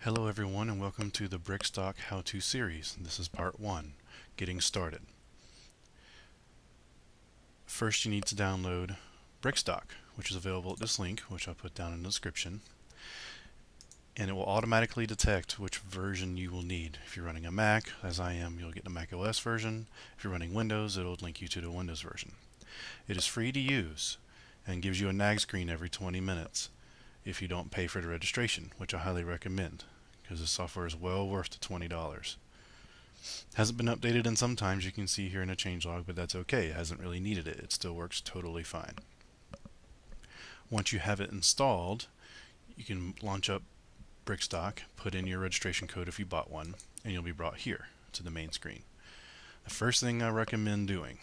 Hello everyone and welcome to the BrickStock how-to series. This is part 1, getting started. First you need to download BrickStock, which is available at this link, which I'll put down in the description. And it will automatically detect which version you will need. If you're running a Mac, as I am, you'll get the Mac OS version. If you're running Windows, it'll link you to the Windows version. It is free to use and gives you a nag screen every 20 minutes if you don't pay for the registration, which I highly recommend, because the software is well worth the $20. Hasn't been updated in some times, you can see here in a changelog, but that's okay. It hasn't really needed it. It still works totally fine. Once you have it installed, you can launch up BrickStock, put in your registration code if you bought one, and you'll be brought here to the main screen. The first thing I recommend doing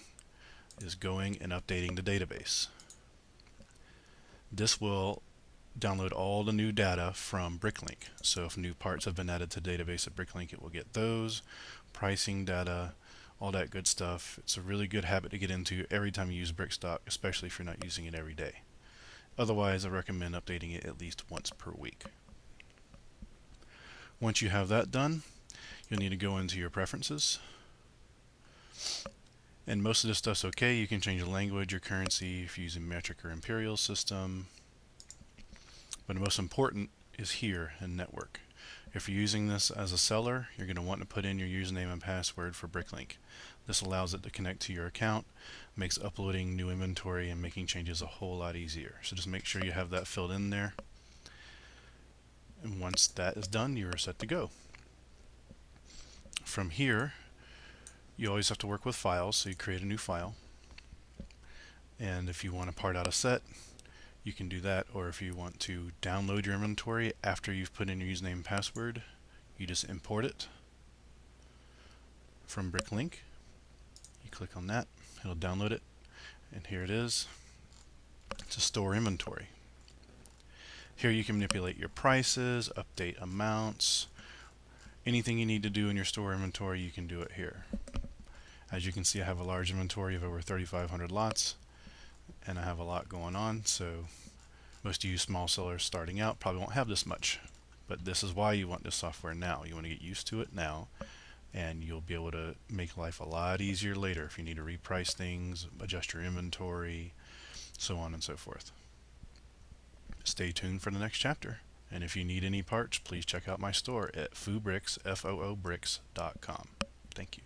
is going and updating the database. This will download all the new data from BrickLink. So if new parts have been added to the database at BrickLink, it will get those, pricing data, all that good stuff. It's a really good habit to get into every time you use BrickStock, especially if you're not using it every day. Otherwise, I recommend updating it at least once per week. Once you have that done, you'll need to go into your preferences. And most of this stuff's okay. You can change the language, your currency, if you're using metric or imperial system. But the most important is here in network. If you're using this as a seller, you're going to want to put in your username and password for BrickLink. This allows it to connect to your account, makes uploading new inventory and making changes a whole lot easier. So just make sure you have that filled in there. And once that is done, you are set to go. From here, you always have to work with files, so you create a new file. And if you want to part out a set, you can do that, or if you want to download your inventory after you've put in your username and password, you just import it from BrickLink. You click on that, it'll download it, and here it is to store inventory. Here you can manipulate your prices, update amounts, anything you need to do in your store inventory, you can do it here. As you can see, I have a large inventory of over 3,500 lots, and I have a lot going on, so most of you small sellers starting out probably won't have this much, but this is why you want this software now. You want to get used to it now, and you'll be able to make life a lot easier later if you need to reprice things, adjust your inventory, so on and so forth. Stay tuned for the next chapter, and if you need any parts, please check out my store at FooBricks, FOOBricks.com. Thank you.